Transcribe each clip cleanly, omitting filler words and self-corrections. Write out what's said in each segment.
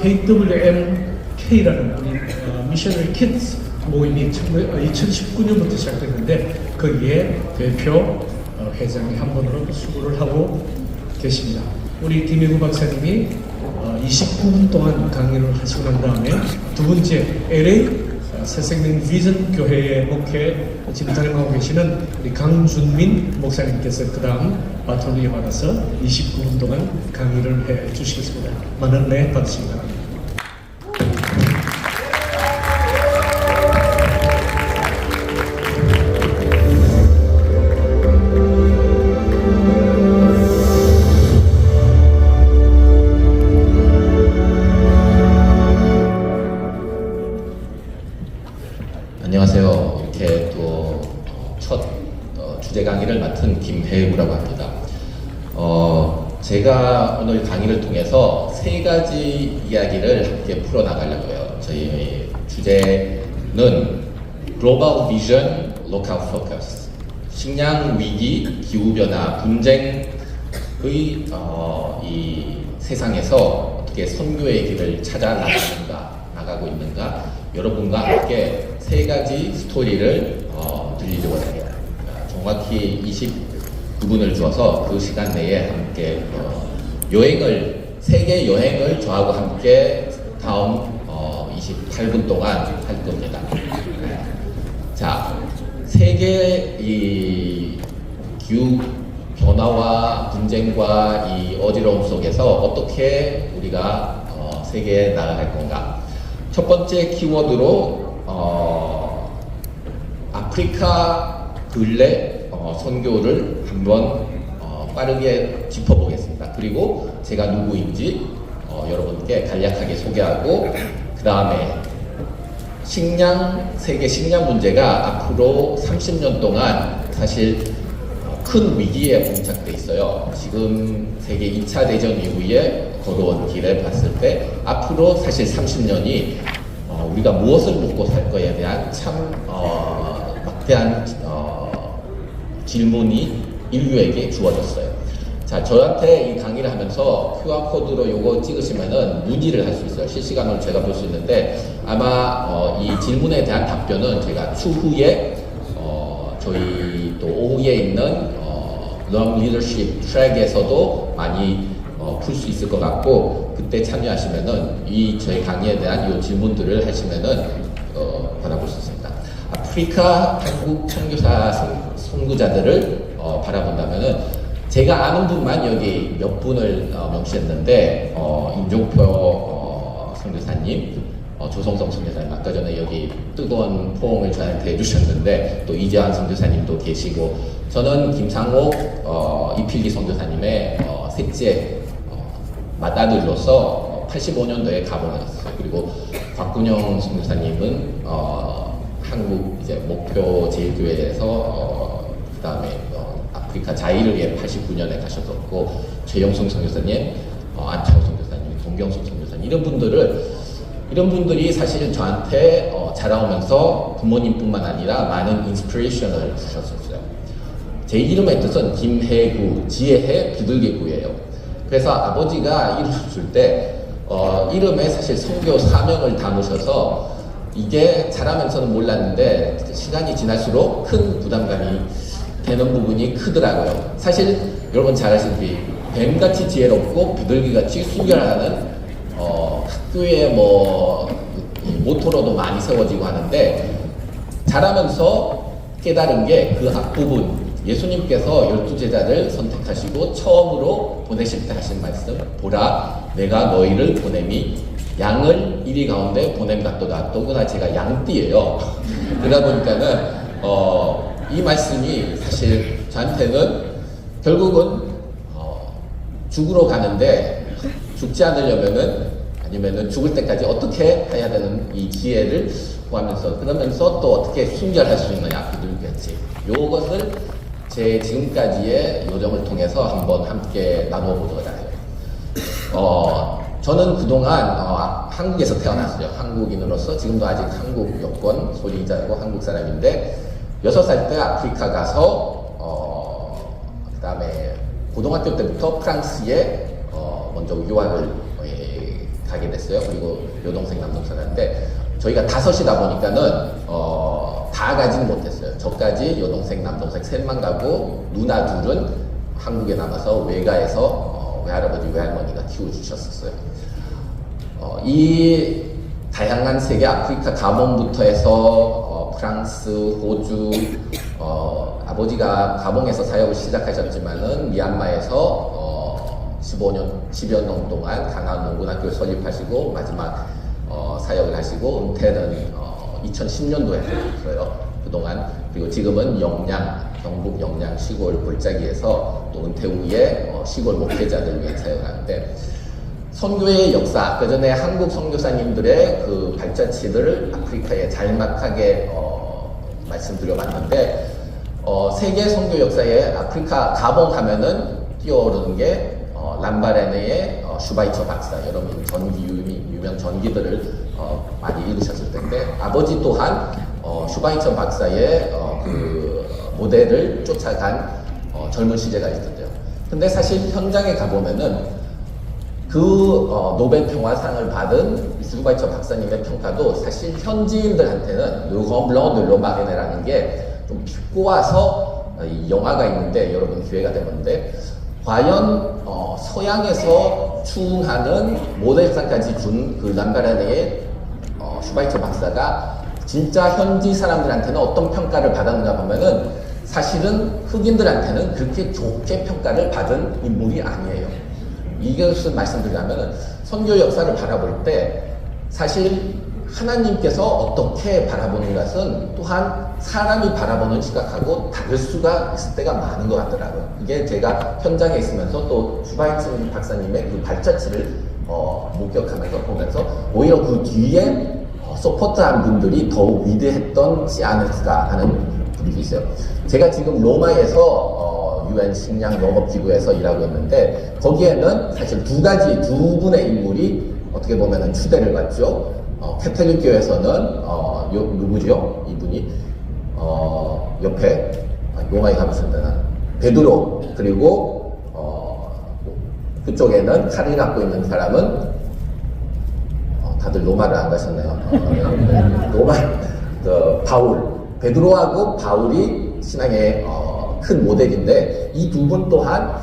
KWMK라는 우리 미셔너리 키즈 모임이 2019년부터 시작됐는데 거기에 대표 회장이 한 분으로 수고를 하고 계십니다. 우리 김혜구 박사님이 29분 동안 강의를 하시고 난 다음에 두 번째 LA 새생명 비전 교회의 목회 지금 단임하고 계시는 우리 강준민 목사님께서 그 다음 바톤을 이어받아서 29분 동안 강의를 해 주시겠습니다. 많은 은혜 받으시기 바랍니다. 안녕하세요. 이렇게 또 첫 주제 강의를 맡은 김혜구라고 합니다. 제가 오늘 강의를 통해서 세 가지 이야기를 함께 풀어나가려고 해요. 저희 주제는 Global Vision, Local Focus, 식량 위기, 기후변화, 분쟁의 이 세상에서 어떻게 선교의 길을 찾아 나가고 있는가, 여러분과 함께 세 가지 스토리를 들리려고 해요. 정확히 29분을 주어서 그 시간 내에 함께 세계 여행을 저하고 함께 다음 28분 동안 할 겁니다. 자, 세계 이 기후 변화와 분쟁과 이 어지러움 속에서 어떻게 우리가 세계에 나아갈 건가? 첫 번째 키워드로 아프리카 근래 선교를 한번 빠르게 짚어보겠습니다. 그리고 제가 누구인지 여러분께 간략하게 소개하고 그 다음에 세계 식량 문제가 앞으로 30년 동안 사실 큰 위기에 봉착돼 있어요. 지금 세계 2차 대전 이후에 걸어온 길을 봤을 때 앞으로 사실 30년이 우리가 무엇을 먹고 살 거에 대한 참 막대한 질문이 인류에게 주어졌어요. 자, 저한테 이 강의를 하면서 QR코드로 요거 찍으시면은 문의를 할 수 있어요. 실시간으로 제가 볼 수 있는데 아마 이 질문에 대한 답변은 제가 추후에 저희 또 오후에 있는 Learn Leadership 트랙에서도 많이 풀 수 있을 것 같고 그때 참여하시면은 저희 강의에 대한 이 질문들을 하시면은 받아볼 수 있습니다. 아프리카 한국 선교사 선구자들을 바라본다면은 제가 아는 분만 여기 몇 분을 명시했는데 임종표 선교사님, 조성성 선교사님 아까 전에 여기 뜨거운 포옹을 저한테 해주셨는데 또 이재환 선교사님도 계시고 저는 김상옥 이필기 선교사님의 셋째 맏아들로서 85년도에 가보냈어요. 그리고 곽군영 선교사님은 한국 이제 목표 제일교회에서 그 다음에 아프리카 자유를 위해 89년에 가셨었고 최영순 선교사님, 안창호 선교사님, 동경숙 선교사님 이런 분들이 사실 저한테 자라오면서 부모님뿐만 아니라 많은 인스피레이션을 주셨었어요. 제 이름의 뜻은 김혜구, 지혜해 비둘기구예요. 그래서 아버지가 이름을 줄 때 이름에 사실 선교 사명을 담으셔서 이게 자라면서는 몰랐는데 시간이 지날수록 큰 부담감이 되는 부분이 크더라고요. 사실 여러분 잘 아시다시피 뱀같이 지혜롭고 비둘기같이 순결하는 학교의 모토로도 많이 세워지고 하는데 자라면서 깨달은 게 그 앞부분 예수님께서 12제자를 선택하시고 처음으로 보내실 때 하신 말씀 보라 내가 너희를 보냄이 양을 이리 가운데 보냄 같도다. 더구나 제가 양띠예요. 그러다 보니까는 이 말씀이 사실 저한테는 결국은 죽으러 가는데 죽지 않으려면은 아니면은 죽을 때까지 어떻게 해야 되는 이 지혜를 구하면서 그러면서 또 어떻게 순결할 수 있느냐 비둘기같이 요것을 제 지금까지의 요정을 통해서 한번 함께 나눠보도록 해요. 저는 그동안 한국에서 태어났어요. 한국인으로서 지금도 아직 한국 여권 소유자고 한국 사람인데 6살 때 아프리카 가서 그 다음에 고등학교 때부터 프랑스에 먼저 유학을 가게 됐어요. 그리고 여동생, 남동생한테 저희가 5이다 보니까는 다 가지는 못했어요. 저까지 여동생, 남동생 3만 가고 누나 2은 한국에 남아서 외가에서 외할아버지, 외할머니가 키워주셨었어요. 이 다양한 세계 아프리카 가봉부터 해서 프랑스, 호주, 아버지가 가봉에서 사역을 시작하셨지만은 미얀마에서 10여 년 동안 강한 농군학교를 설립하시고 마지막 사역을 하시고 은퇴는 2010년도에 하셨어요. 그동안. 그리고 지금은 경북 영양 시골 골짜기에서 또 은퇴 후에 시골 목회자들을 위한 사역을 하는데 선교의 역사, 그 전에 한국 선교사님들의 그 발자취들을 아프리카에 잘막하게 말씀드려봤는데 세계 선교 역사에 아프리카 가봉 하면은 뛰어오르는 게 람바레네의 슈바이처 박사, 여러분 유명 전기들을 많이 읽으셨을 텐데 아버지 또한 슈바이처 박사의 그 모델을 쫓아간 젊은 시대가 있었대요. 근데 사실 현장에 가보면은 그 노벨 평화상을 받은 슈바이처 박사님의 평가도 사실 현지인들한테는 Le Grand Blanc de l'Omarene라는 게 좀 비꼬아서 이 영화가 있는데 여러분 기회가 되는데 과연 서양에서 추응하는 모델상까지 준 그 람바레네의 슈바이처 박사가 진짜 현지 사람들한테는 어떤 평가를 받았는가 보면은 사실은 흑인들한테는 그렇게 좋게 평가를 받은 인물이 아니에요. 이것을 말씀드리자면 선교 역사를 바라볼 때 사실 하나님께서 어떻게 바라보는 것은 또한 사람이 바라보는 시각하고 다를 수가 있을 때가 많은 것 같더라고요. 이게 제가 현장에 있으면서 또 슈바이처 박사님의 그 발자취를 목격하면서 보면서 오히려 그 뒤에 서포트한 분들이 더욱 위대했던지 않을까 하는 분들이 있어요. 제가 지금 로마에서 UN 식량 농업기구에서 일하고 있는데 거기에는 사실 두 분의 인물이 어떻게 보면 추대를 받죠. 캐톨릭 교회에서는 누구죠? 이분이 옆에 로마에 가보신 데는 베드로, 그리고 그쪽에는 칼을 갖고 있는 사람은 다들 로마를 안 가셨네요. 로마 바울, 베드로하고 바울이 신앙의 큰 모델인데 이 두 분 또한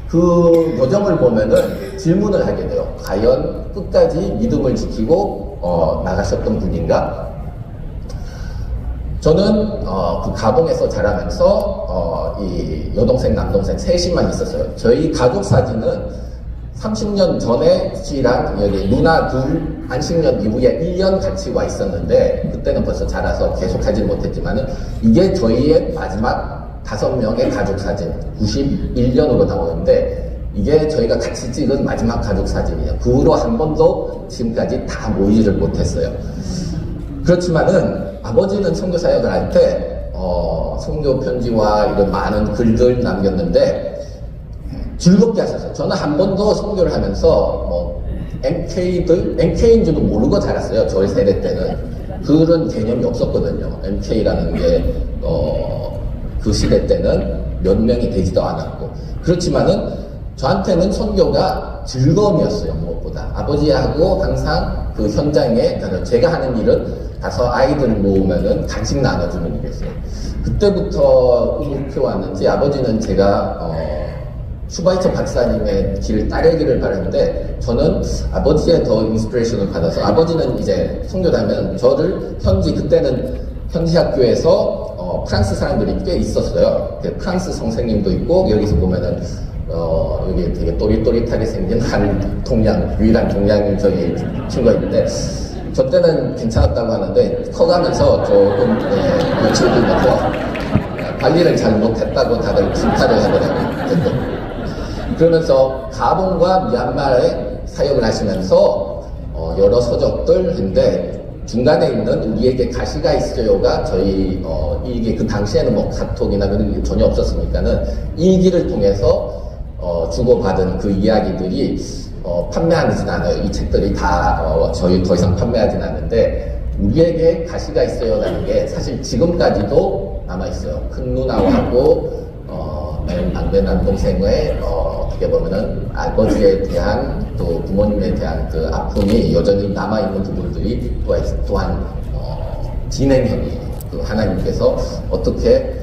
그 여정을 보면은 질문을 하게 돼요. 과연 끝까지 믿음을 지키고 나가셨던 분인가? 저는 그 가봉에서 자라면서 이 여동생, 남동생 셋이만 있었어요. 저희 가족 사진은 30년 전에 씨랑 여기 누나 둘 안식년 이후에 1년 같이 와 있었는데 그때는 벌써 자라서 계속 하지는 못했지만은 이게 저희의 마지막 5명의 가족 사진 91년으로 나오는데 이게 저희가 같이 찍은 마지막 가족 사진이에요. 그 후로 한 번도 지금까지 다 모이지를 못했어요. 그렇지만은 아버지는 선교 사역을 할 때 선교 편지와 이런 많은 글들 남겼는데 즐겁게 하셨어요. 저는 한 번도 선교를 하면서 MK인지도 모르고 자랐어요. 저희 세대 때는 그런 개념이 없었거든요. MK라는 게 그 시대 때는 몇 명이 되지도 않았고 그렇지만은 저한테는 선교가 즐거움이었어요. 무엇보다 아버지하고 항상 그 현장에 제가 하는 일은 가서 아이들을 모으면은 간식 나눠주는 일이었어요. 그때부터 꿈을 키워왔는지 아버지는 제가 슈바이처 박사님의 길을 따르기를 바랐는데 저는 아버지의 더 인스피레이션을 받아서 아버지는 이제 선교다면 저를 그때는 현지 학교에서 프랑스 사람들이 꽤 있었어요. 프랑스 선생님도 있고 여기서 보면은 여기 되게 또릿또릿하게 생긴 한 유일한 동양적인 친구가 있는데 저 때는 괜찮았다고 하는데 커가면서 조금 며칠 뒤부터 관리를 잘 못했다고 다들 질타를 하더라고요. 그러면서 가봉과 미얀마에 사역을 하시면서 여러 서적들 했는데 중간에 있는 우리에게 가시가 있어요가 저희 일기 그 당시에는 뭐 카톡이나 그런 게 전혀 없었으니까는 일기를 통해서 주고받은 그 이야기들이 판매하진 않아요. 이 책들이 다 저희 더 이상 판매하진 않는데 우리에게 가시가 있어요라는 게 사실 지금까지도 남아있어요. 큰 누나하고 막내 남동생의 어떻게 보면은 아버지에 대한 또 부모님에 대한 그 아픔이 여전히 남아있는 부분들이 또한 진행형이에요. 그 하나님께서 어떻게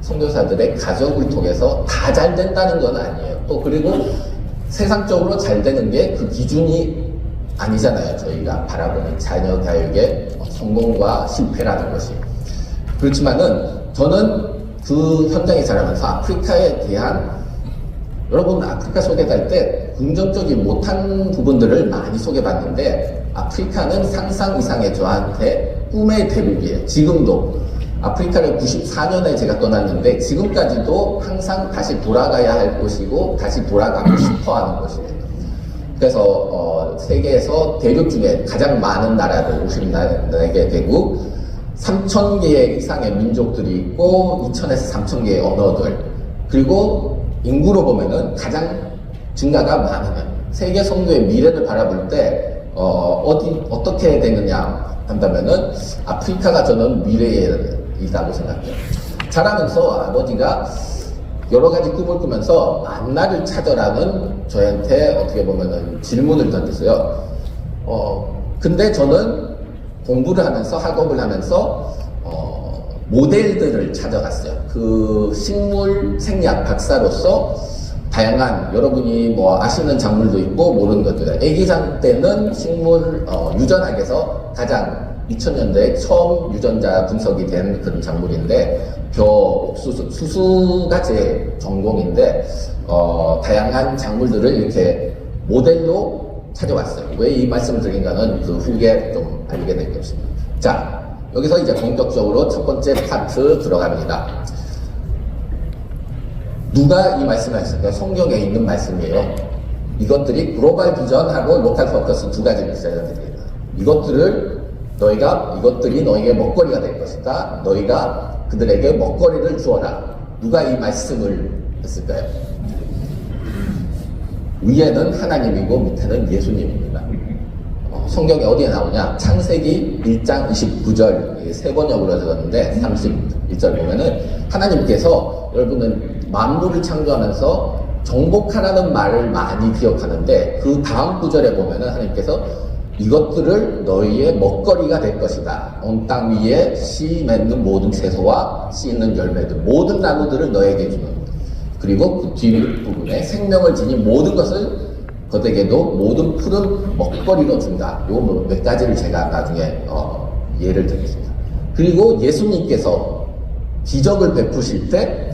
선교사들의 가족을 통해서 다 잘 된다는 건 아니에요. 또 그리고 세상적으로 잘 되는 게 그 기준이 아니잖아요. 저희가 바라보는 자녀 교육의 성공과 실패라는 것이. 그렇지만은 저는 그 현장에 자라면서 아프리카에 대한 여러분 아프리카 소개할 때 긍정적이 못한 부분들을 많이 소개받는데 아프리카는 상상 이상의 저한테 꿈의 대국이에요. 지금도 아프리카를 94년에 제가 떠났는데 지금까지도 항상 다시 돌아가야 할 곳이고 다시 돌아가고 싶어하는 곳이에요. 그래서 세계에서 대륙 중에 가장 많은 나라들 54개 대국 3,000개 이상의 민족들이 있고 2,000에서 3,000개의 언어들 그리고 인구로 보면은 가장 증가가 많으면 세계 선교의 미래를 바라볼 때 어떻게 되느냐 한다면은 아프리카가 저는 미래이라고 생각해요. 자라면서 아버지가 여러 가지 꿈을 꾸면서 만나를 찾아라는 저한테 어떻게 보면은 질문을 던졌어요. 근데 저는 공부를 하면서 학업을 하면서 모델들을 찾아갔어요. 그 식물 생약 박사로서 다양한 여러분이 뭐 아시는 작물도 있고 모르는 것들. 애기장 때는 식물 유전학에서 가장 2000년대에 처음 유전자 분석이 된 그런 작물인데 벼, 옥수수, 수수가 제 전공인데 다양한 작물들을 이렇게 모델로 찾아왔어요. 왜 이 말씀을 드린가는 그 후에 좀 알게 될 것입니다. 자, 여기서 이제 본격적으로 첫 번째 파트 들어갑니다. 누가 이 말씀을 하셨을까요? 성경에 있는 말씀이에요. 이것들이 글로벌 비전하고 로컬 포커스 두 가지를 있어야 됩니다. 이것들이 너에게 먹거리가 될 것이다. 너희가 그들에게 먹거리를 주어라. 누가 이 말씀을 했을까요? 위에는 하나님이고 밑에는 예수님입니다. 성경에 어디에 나오냐? 창세기 1장 29절 세 번역으로 적었는데 31절 보면은 하나님께서 여러분은 만물을 창조하면서 정복하라는 말을 많이 기억하는데 그 다음 구절에 보면은 하나님께서 이것들을 너희의 먹거리가 될 것이다. 온 땅 위에 씨 맺는 모든 채소와 씨 있는 열매들 모든 나무들을 너에게 주는 그리고 그 뒷부분에 생명을 지닌 모든 것을 그들에게도 모든 풀은 먹거리로 준다. 요 몇 가지를 제가 나중에 예를 드리겠습니다. 그리고 예수님께서 기적을 베푸실 때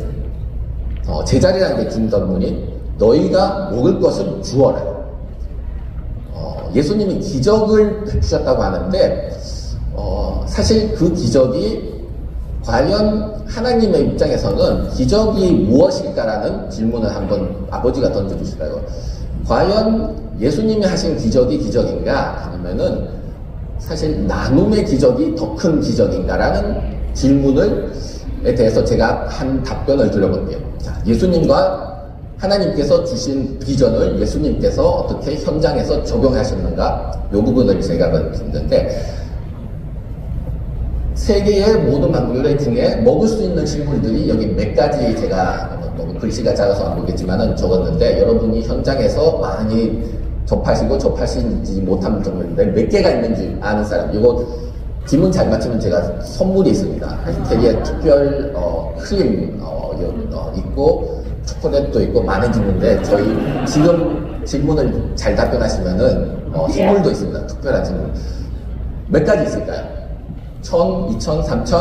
제자리라는 게 중단문이 너희가 먹을 것을 주어라. 예수님이 기적을 베푸셨다고 하는데 사실 그 기적이 과연 하나님의 입장에서는 기적이 무엇일까라는 질문을 한번 아버지가 던져주시라고. 과연 예수님이 하신 기적이 기적인가 아니면은 사실 나눔의 기적이 더 큰 기적인가라는 질문에 대해서 제가 한 답변을 드려볼게요. 자, 예수님과 하나님께서 주신 비전을 예수님께서 어떻게 현장에서 적용하셨는가 이 부분을 제가 봤는데 세계의 모든 만물의 중에 먹을 수 있는 식물들이 여기 몇 가지 제가 너무 글씨가 작아서 안 보겠지만은 적었는데 여러분이 현장에서 많이 접하시지 못한 점인데 몇 개가 있는지 아는 사람 이거 질문 잘 맞추면 제가 선물이 있습니다. 되게 특별 크림 있고 초콜릿도 있고 많은 질문인데 저희 지금 질문을 잘 답변하시면은 선물도 있습니다. 특별한 질문 몇 가지 있을까요? 1000, 2000, 3000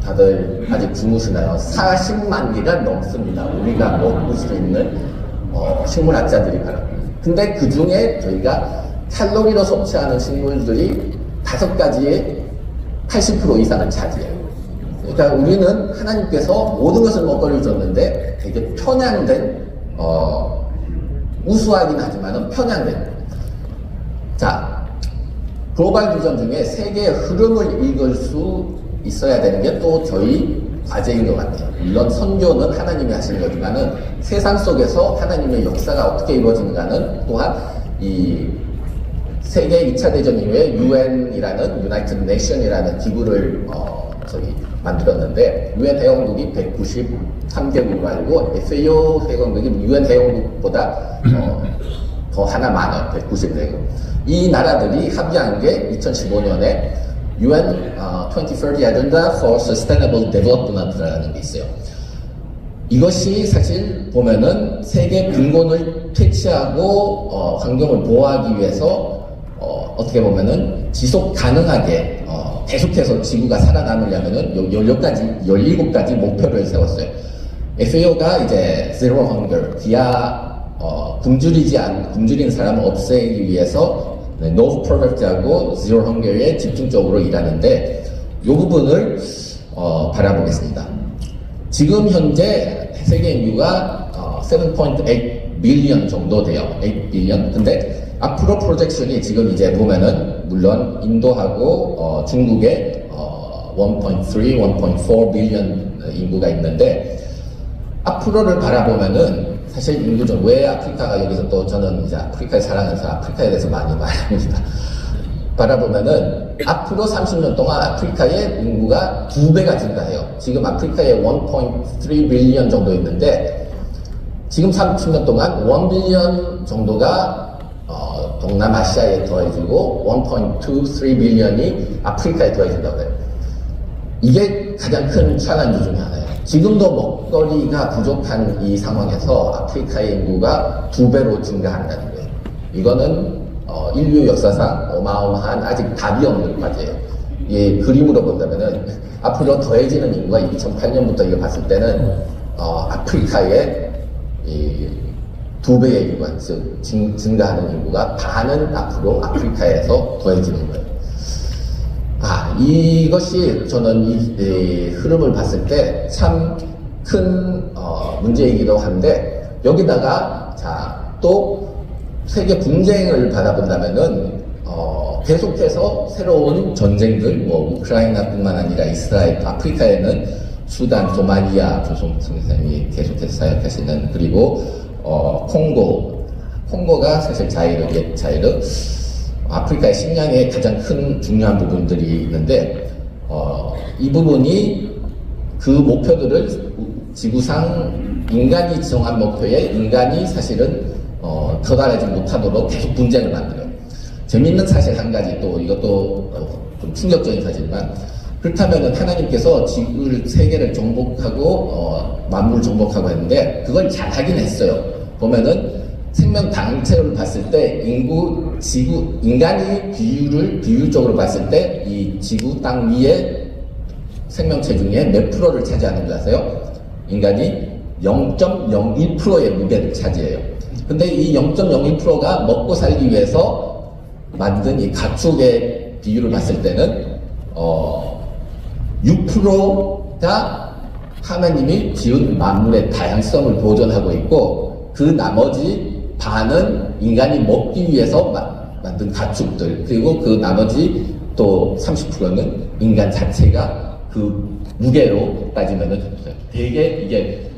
다들 아직 주무시나요? 40만 개가 넘습니다. 우리가 먹을 수 있는 식물학자들이 바랍니다. 근데 그 중에 저희가 칼로리로 섭취하는 식물들이 5가지의 80% 이상을 차지해요. 그러니까 우리는 하나님께서 모든 것을 먹거리를 줬는데 되게 편향된 우수하긴 하지만은 편향된 자 글로벌 비전 중에 세계의 흐름을 읽을 수 있어야 되는 게 또 저희 과제인 것 같아요. 물론 선교는 하나님이 하시는 거지만은 세상 속에서 하나님의 역사가 어떻게 이루어지는가는 또한 이 세계 2차 대전 이후에 UN이라는 United Nation이라는 기구를 만들었는데 UN 회원국이 193개국으로 알고 FAO 회원국이 UN 회원국보다 더 하나 많아요. 190개국. 이 나라들이 합의한 게 2015년에 UN 2030 Agenda for Sustainable Development라는 게 있어요. 이것이 사실 보면은 세계 빈곤을 퇴치하고 환경을 보호하기 위해서 어떻게 보면은 지속 가능하게 계속해서 지구가 살아남으려면은 17가지 목표를 세웠어요. FAO가 이제 Zero Hunger, 굶주리는 사람을 없애기 위해서 No Poverty하고 Zero Hunger에 집중적으로 일하는데 이 부분을 바라보겠습니다. 지금 현재 세계 인구가 7.8 빌리언 정도 돼요. 8 빌리언. 근데 앞으로 프로젝션이 지금 이제 보면은 물론 인도하고 중국에 1.3, 1.4 빌리언 인구가 있는데 앞으로를 바라보면은 사실 인구적 왜 아프리카가 여기서 또 저는 이제 아프리카에 살아가면서 아프리카에 대해서 많이 말합니다. 바라보면은 앞으로 30년 동안 아프리카의 인구가 2배가 증가해요. 지금 아프리카에 1.3 빌리언 정도 있는데 지금 30년 동안 1 빌리언 정도가 동남아시아에 더해지고 1.23 빌리언이 아프리카에 더해진다고 해요. 이게 가장 큰 챌린지 중에 하나예요. 지금도 먹거리가 부족한 이 상황에서 아프리카의 인구가 2배로 증가한다는 거예요. 이거는 인류 역사상 어마어마한 아직 답이 없는 과제예요. 이 그림으로 본다면은 앞으로 더해지는 인구가 2008년부터 이거 봤을 때는 아프리카의 이 2배의 인구가 즉 증가하는 인구가 반은 앞으로 아프리카에서 더해지는 거예요. 이것이 저는 이 흐름을 봤을 때 참 큰 문제이기도 한데 여기다가 또 세계 분쟁을 바라본다면은 계속해서 새로운 전쟁들 뭐 우크라이나뿐만 아니라 이스라엘, 아프리카에는 수단, 소말리아 조성 선생님이 계속해서 사역하시는 그리고 콩고가 사실 옛 자이르 아프리카의 식량에 가장 큰 중요한 부분들이 있는데 이 부분이 그 목표들을 지구상 인간이 정한 목표에 인간이 사실은 도달하지 못하도록 계속 분쟁을 만들어요. 재밌는 사실 한 가지 또 이것도 좀 충격적인 사실이지만 그렇다면은 하나님께서 세계를 정복하고 만물을 정복하고 했는데 그걸 잘 하긴 했어요. 보면은 생명 단체를 봤을 때 인간이 비율적으로 봤을 때 이 지구 땅 위에 생명체 중에 몇 프로를 차지하는 줄 아세요? 인간이 0.01%의 무게를 차지해요. 근데 이 0.01%가 먹고 살기 위해서 만든 이 가축의 비율을 봤을 때는 6%가 하나님이 지은 만물의 다양성을 보존하고 있고 그 나머지 반은 인간이 먹기 위해서 만든 가축들 그리고 그 나머지 또 30%는 인간 자체가 그 무게로 따지면은 되게 이게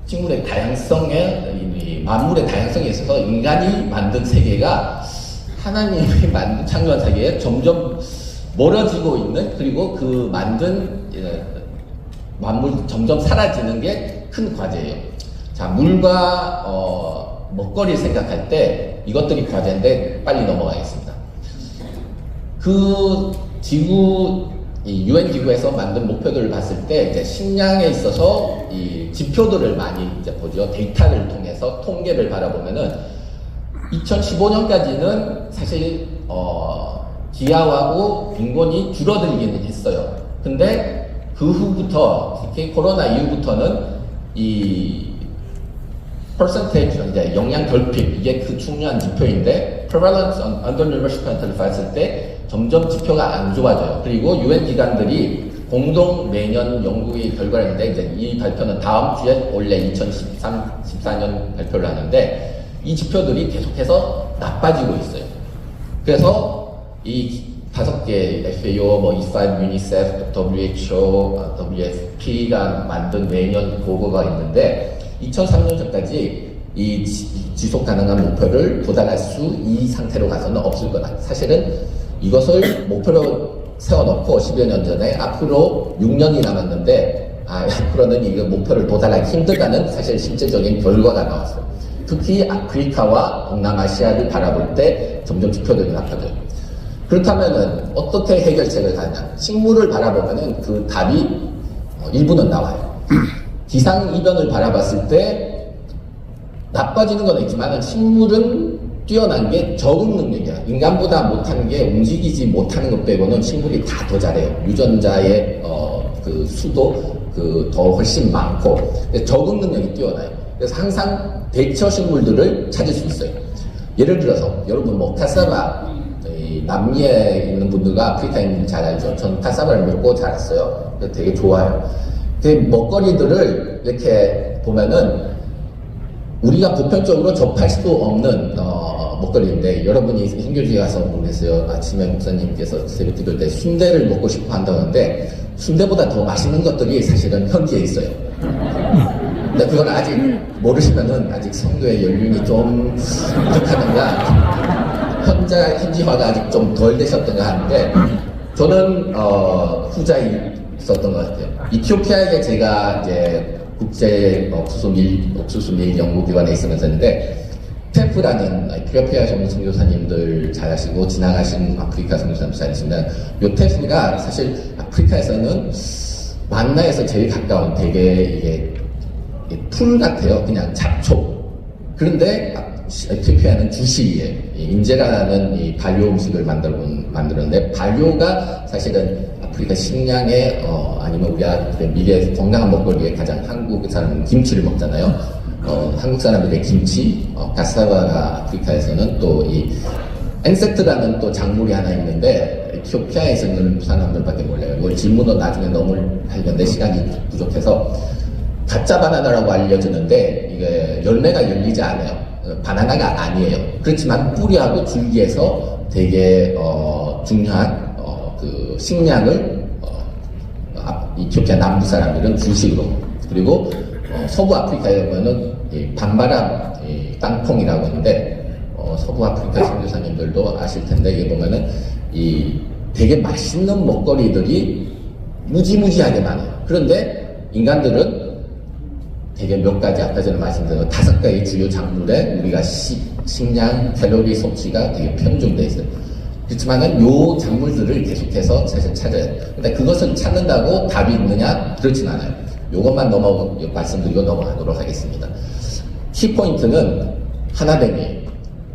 식물의 다양성에 만물의 다양성에 있어서 인간이 만든 세계가 하나님이 창조한 세계에 점점 멀어지고 있는 그리고 그 만든 만물 점점 사라지는 게 큰 과제예요. 자, 물과 먹거리 생각할 때 이것들이 과제인데 빨리 넘어가겠습니다. 그 UN 기구에서 만든 목표들을 봤을 때 이제 식량에 있어서 이 지표들을 많이 이제 보죠. 데이터를 통해서 통계를 바라보면은 2015년까지는 사실 기아하고 빈곤이 줄어들기는 했어요. 근데 그 후부터 특히 코로나 이후부터는 이 percentage 이제 영양 결핍 이게 그 중요한 지표인데 prevalence on undernourished country를 봤을 때 점점 지표가 안 좋아져요. 그리고 UN 기관들이 공동 매년 연구의 결과를 했는데 이제 이 발표는 다음 주에 원래 2014년 발표를 하는데 이 지표들이 계속해서 나빠지고 있어요. 그래서 이 5개 FAO, E5, UNICEF, WHO, WFP가 만든 매년 보고가 있는데 2003년 전까지 이 지속 가능한 목표를 도달할 이 상태로 가서는 없을 거다. 사실은 이것을 목표로 세워놓고 10여 년 전에 앞으로 6년이 남았는데 앞으로는 이 목표를 도달하기 힘들다는 사실 실제적인 결과가 나왔어요. 특히 아프리카와 동남아시아를 바라볼 때 점점 지표들이 낮거든. 그렇다면은 어떻게 해결책을 가느냐? 식물을 바라보면은 그 답이 일부는 나와요. 기상이변을 바라봤을 때 나빠지는 건 있지만 식물은 뛰어난 게 적응 능력이야. 인간보다 못하는 게 움직이지 못하는 것 빼고는 식물이 다 더 잘해요. 유전자의 그 수도 더 훨씬 많고 적응 능력이 뛰어나요. 그래서 항상 대처 식물들을 찾을 수 있어요. 예를 들어서 여러분 뭐 카사바 남미에 있는 분들과 아프리카에 있는 분들 잘 알죠. 전 카사바를 먹고 자랐어요. 되게 좋아요. 그 먹거리들을 이렇게 보면은 우리가 보편적으로 접할 수 없는 먹거리인데 여러분이 hin교주에 가서 모르겠어요. 아침에 목사님께서 새벽 기도 때 순대를 먹고 싶어 한다는데 순대보다 더 맛있는 것들이 사실은 현지에 있어요. 근데 그걸 아직 모르시면은 아직 성도의 연륜이 좀 부족하던가 현지화가 아직 좀 덜 되셨던가 하는데 저는 후자였었던 것 같아요. 이티오피아에 제가 이제 국제 옥수수 밀 연구기관에 있으면서 했는데 테프라는 에티오피아에 오는 선교사님들 잘 아시고 지나가신 아프리카 선교사님들 잘 아시면 요 테프가 사실 아프리카에서는 만나에서 제일 가까운 되게 이게 풀 같아요. 그냥 잡초. 그런데 에티오피아는 주시리에 인제라는 이 발효 음식을 만들었는데 발효가 사실은 아프리카 식량에 아니면 우리가 미래에서 건강한 먹거리에 가장 한국 사람은 김치를 먹잖아요. 한국 사람들의 김치, 가사바가 아프리카에서는 또 이 엔세트라는 또 작물이 하나 있는데 에티오피아에서는 사람들밖에 몰라요. 이걸 질문도 나중에 너무 하려는데 시간이 부족해서 가짜 바나나라고 알려지는데 이게 열매가 열리지 않아요. 바나나가 아니에요. 그렇지만 뿌리하고 줄기에서 되게 중요한 그 식량을 이티오피아 남부 사람들은 주식으로 그리고 서부 아프리카에 보면은 반바람 땅콩이라고 하는데 서부 아프리카 선교사님들도 아실 텐데 이게 보면은 이 되게 맛있는 먹거리들이 무지무지하게 많아요. 그런데 인간들은 되게 몇 가지 아까 전에 말씀드린 5가지 주요 작물에 우리가 식량 칼로리 섭취가 되게 편중돼 있어요. 그렇지만은 요 작물들을 계속해서 사실 찾아야 돼요. 근데 그것을 찾는다고 답이 있느냐? 그렇진 않아요. 요것만 말씀드리고 넘어가도록 하겠습니다. 키포인트는 하나됨이에요.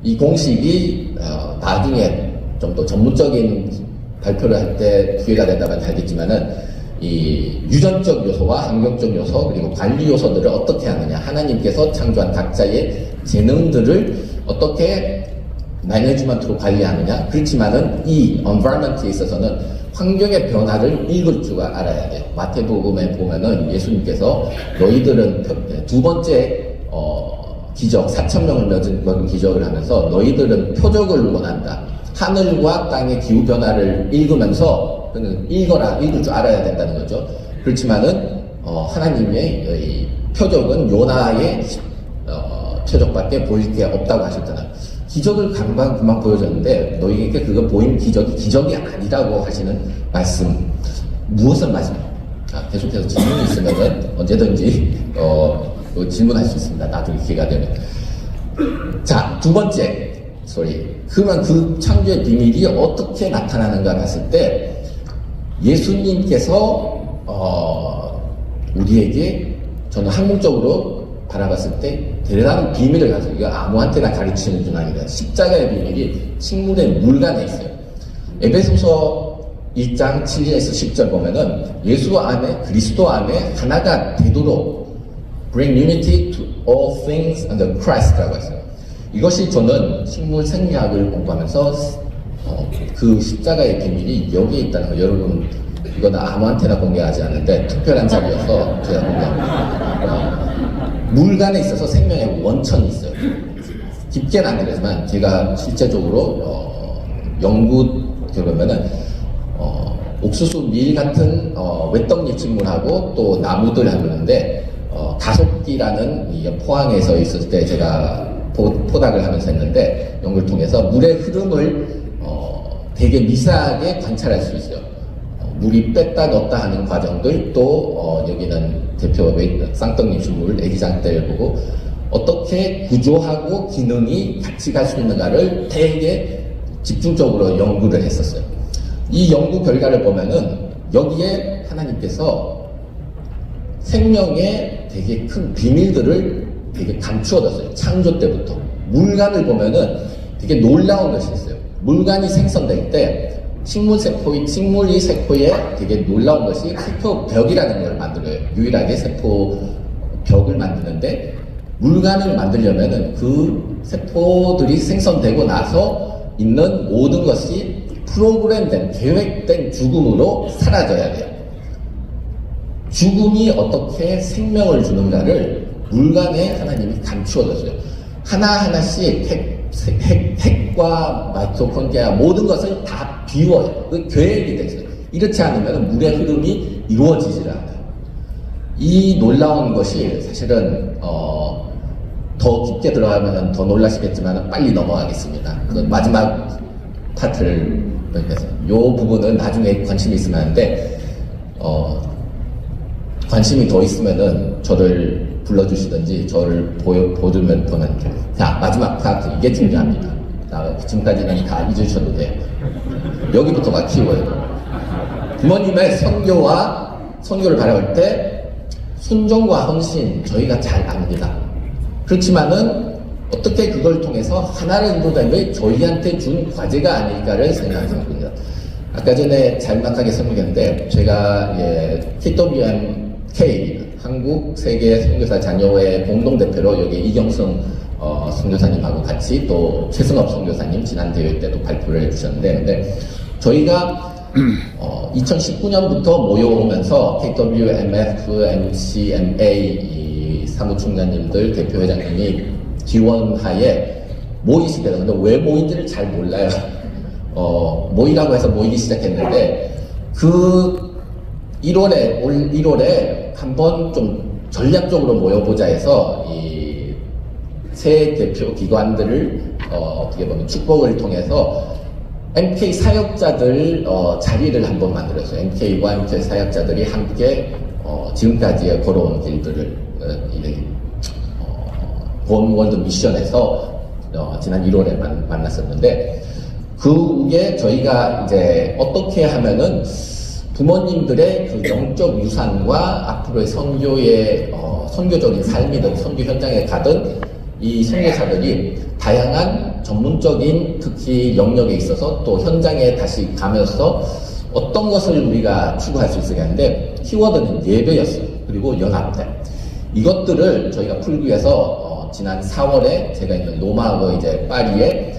이 공식이 나중에 좀 더 전문적인 발표를 할 때 기회가 된다면 알겠지만은 이 유전적 요소와 환경적 요소 그리고 관리 요소들을 어떻게 하느냐 하나님께서 창조한 각자의 재능들을 어떻게 매니지먼트로 관리하느냐 그렇지만은 이 environment에 있어서는 환경의 변화를 읽을 줄 알아야 돼요. 마태복음에 보면은 예수님께서 너희들은 두 번째 기적 4,000명을 먹은 기적을 하면서 너희들은 표적을 원한다. 하늘과 땅의 기후 변화를 읽으면서 읽을 줄 알아야 된다는 거죠. 그렇지만은 하나님의 이 표적은 요나의 표적밖에 보일 게 없다고 하셨잖아요. 기적을 금방 보여줬는데 너희에게 그거 보인 기적이 아니라고 하시는 말씀 무엇을 말씀합니까? 계속해서 질문이 있으면 언제든지 질문할 수 있습니다. 나중에 기회가 되면. 자, 두 번째 그러면 그 창조의 비밀이 어떻게 나타나는가 봤을 때 예수님께서 우리에게 저는 학문적으로 바라봤을 때 대단한 비밀을 가지고 이거 아무한테나 가르치는 중 아니라 십자가의 비밀이 식물의 물간에 있어요. 에베소서 1장 7절에서 10절 보면은 예수 안에 그리스도 안에 하나가 되도록 bring unity to all things under Christ라고 했어요. 이것이 저는 식물 생리학을 공부하면서 그 십자가의 비밀이 여기에 있다는 거 여러분 이거는 아무한테나 공개하지 않는데 특별한 자리여서 제가 공개합니다. 물간에 있어서 생명의 원천이 있어요. 깊게는 안 되지만 제가 실제적으로 연구 보면은 옥수수 밀 같은 외떡잎 식물하고 또 나무들 하는데 가속기라는 포항에서 있을 때 제가 포닥을 하면서 했는데 연구를 통해서 물의 흐름을 되게 미세하게 관찰할 수 있어요. 물이 뺐다 넣었다 하는 과정들 또 여기는 대표 쌍떡잎 식물 애기장 때를 보고 어떻게 구조하고 기능이 같이 갈 수 있는가를 되게 집중적으로 연구를 했었어요. 이 연구 결과를 보면은 여기에 하나님께서 생명의 되게 큰 비밀들을 되게 감추어뒀어요. 창조 때부터. 물간을 보면은 되게 놀라운 것이 있어요. 물간이 생성될 때 식물이 세포에 되게 놀라운 것이 세포벽이라는 걸 만들어요. 유일하게 세포벽을 만드는데 물간을 만들려면은 그 세포들이 생성되고 나서 있는 모든 것이 프로그램된, 계획된 죽음으로 사라져야 돼요. 죽음이 어떻게 생명을 주는가를 물간에 하나님이 감추어줬어요. 하나하나씩 핵과 마이토콘드리아 모든 것을 다 비워요. 그 계획이 됐어요. 이렇지 않으면 물의 흐름이 이루어지질 않아요. 이 놀라운 것이 사실은 더 깊게 들어가면 더 놀라시겠지만 빨리 넘어가겠습니다. 그 마지막 파트를 해서 이 부분은 나중에 관심이 있으면 하는데 관심이 더 있으면은 저를 불러주시든지 저를 보여주면 보는. 자, 마지막 파트 이게 중요합니다. 지금까지는 다 잊으셔도 돼요. 여기부터가 키워요. 부모님의 선교를 바라볼 때 순종과 헌신 저희가 잘 압니다. 그렇지만은 어떻게 그걸 통해서 하나를 인도됨을 저희한테 준 과제가 아닐까를 생각합니다. 아까 전에 잘막하게 설명했는데 제가 KWMK 한국 세계 선교사 자녀회 공동대표로 여기 이경승 선교사님하고 같이 또 최승업 선교사님 지난 대회 때도 발표를 해주셨는데 근데 저희가 2019년부터 모여오면서 KWMF, MCMA 이 사무총장님들, 대표회장님이 지원하에 모이시게 되는데 왜 모인지를 잘 몰라요. 모이라고 해서 모이기 시작했는데 올 1월에 한번 좀 전략적으로 모여보자 해서 이 새 대표 기관들을 어떻게 보면 축복을 통해서 MK 사역자들 자리를 한번 만들었어요. MK와 MK 사역자들이 함께 지금까지의 걸어온 길들을 본 월드 미션에서 지난 1월에 만났었는데 그게 저희가 이제 어떻게 하면은 부모님들의 그 영적 유산과 앞으로의 선교적인 삶이든 선교 현장에 가든 이 선교사들이 다양한 전문적인 특히 영역에 있어서 또 현장에 다시 가면서 어떤 것을 우리가 추구할 수 있어야 하는데 키워드는 예배였어요. 그리고 연합대. 이것들을 저희가 풀기 위해서 지난 4월에 제가 있는 로마하고 이제 파리에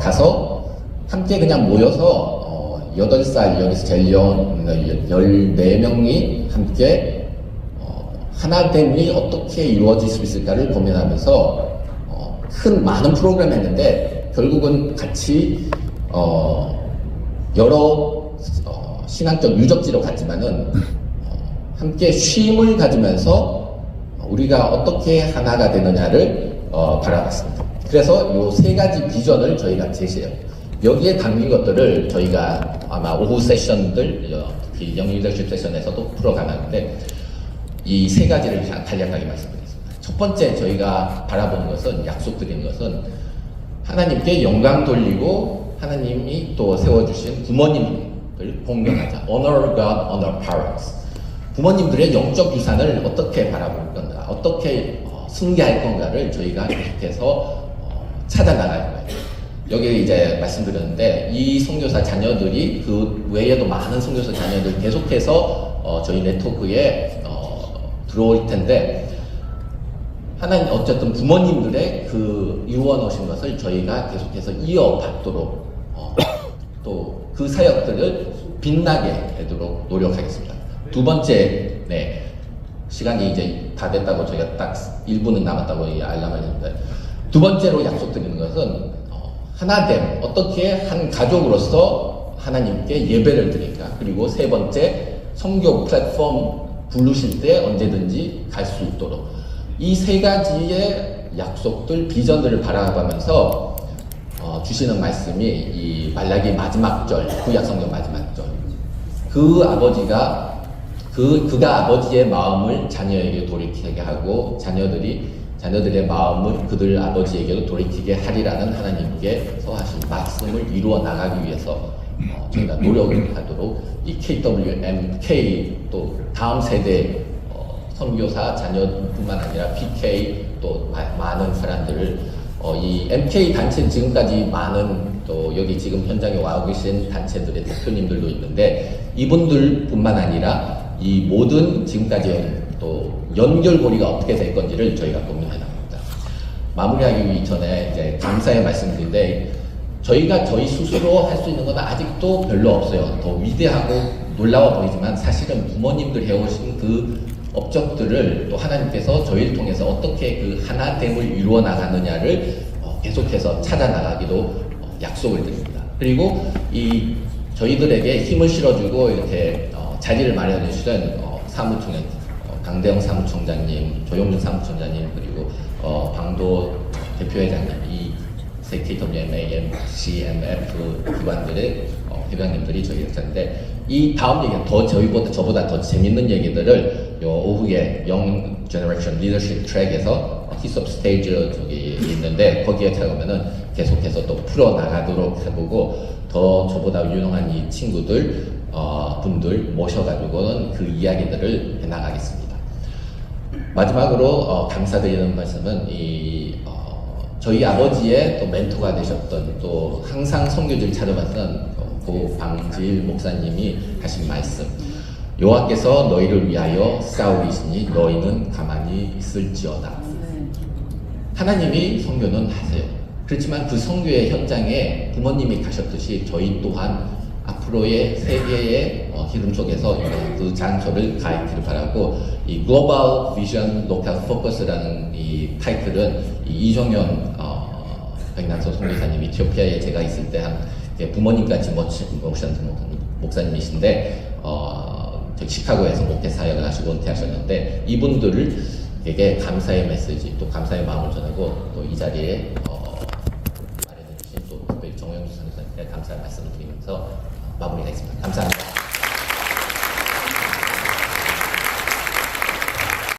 가서 함께 그냥 모여서 8살 여기서 제일 연 14명이 함께 하나됨이 어떻게 이루어질 수 있을까를 고민하면서 많은 프로그램을 했는데 결국은 같이 여러 신앙적 유적지로 갔지만은 함께 쉼을 가지면서 우리가 어떻게 하나가 되느냐를 바라봤습니다. 그래서 이 세 가지 비전을 저희가 제시해요. 여기에 담긴 것들을 저희가 아마 오후 세션들, 특히 영리 리더십 세션에서도 풀어가는데 이 세 가지를 간략하게 말씀드리겠습니다. 첫 번째 저희가 바라보는 것은 약속드리는 것은 하나님께 영광 돌리고 하나님이 또 세워주신 부모님을 공경하자. Honor God, honor parents. 부모님들의 영적 유산을 어떻게 바라볼 건가, 어떻게 승계할 건가를 저희가 계속해서 찾아나갈 거예요. 여기 이제 말씀드렸는데 이 선교사 자녀들이 그 외에도 많은 선교사 자녀들 계속해서 저희 네트워크에 들어올 텐데 하나님 어쨌든 부모님들의 그 이루어놓으신 것을 저희가 계속해서 이어받도록 또 그 사역들을 빛나게 되도록 노력하겠습니다. 두 번째, 시간이 이제 다 됐다고 저희가 딱 1분은 남았다고 알람을 했는데 두 번째로 약속드리는 것은 하나됨, 어떻게 한 가족으로서 하나님께 예배를 드릴까. 그리고 세 번째, 선교 플랫폼 부르실 때 언제든지 갈 수 있도록 이 세 가지의 약속들, 비전들을 바라보면서 주시는 말씀이 이 말라기 마지막 절, 구약성경 마지막 절. 그가 아버지의 마음을 자녀에게 돌이키게 하고 자녀들이 자녀들의 마음을 그들 아버지에게로 돌이키게 하리라는 하나님께서 하신 말씀을 이루어 나가기 위해서 저희가 노력을 하도록 이 KWMK 또 다음 세대 선교사 자녀뿐만 아니라 PK 또 많은 사람들을 이 MK 단체 지금까지 많은 또 여기 지금 현장에 와 계신 단체들의 대표님들도 있는데 이분들뿐만 아니라 이 모든 지금까지 또 연결고리가 어떻게 될 건지를 저희가 고민해 나갑니다. 마무리하기 전에 이제 감사의 말씀드린데 저희가 저희 스스로 할 수 있는 건 아직도 별로 없어요. 더 위대하고 놀라워 보이지만 사실은 부모님들 해오신 그 업적들을 또 하나님께서 저희를 통해서 어떻게 그 하나됨을 이루어 나가느냐를 계속해서 찾아 나가기도 약속을 드립니다. 그리고 이 저희들에게 힘을 실어주고 이렇게 자리를 마련해 주신 사무총장 강대영 사무총장님, 조용준 사무총장님 그리고 방도 대표회장님 이 KWMA, CMF 기관들의 회장님들이 저희 역사인데 이 다음 얘기는 더 저보다 더 재밌는 얘기들을 요 오후에 Young Generation Leadership 트랙에서 히스업 스테이지 저기 있는데 거기에 들어가면은 계속해서 또 풀어 나가도록 해보고 더 저보다 유능한 이 친구들 분들 모셔가지고는 그 이야기들을 해나가겠습니다. 마지막으로 감사드리는 말씀은 저희 아버지의 또 멘토가 되셨던 또 항상 선교지를 찾아봤던 고 방질 목사님이 하신 말씀 여호와께서 너희를 위하여 싸우리시니 너희는 가만히 있을지어다. 하나님이 선교는 하세요. 그렇지만 그 선교의 현장에 부모님이 가셨듯이 저희 또한 앞으로의 세계의 흐름 속에서 그 장소를 가있기를 바라고 이 글로벌 비전 로컬 포커스라는 이 타이틀은 이종현 백남선 선교사님이 이티오피아에 제가 있을 때 한 부모님같이 모신 목사님이신데 시카고에서 목회 사역을 하시고 은퇴하셨는데 이분들에게 감사의 메시지 또 감사의 마음을 전하고 또 이 자리에 마련해 주신 또 특별히 정영주 선교사님께 감사의 말씀을 드리면서 마무리하겠습니다. 감사합니다.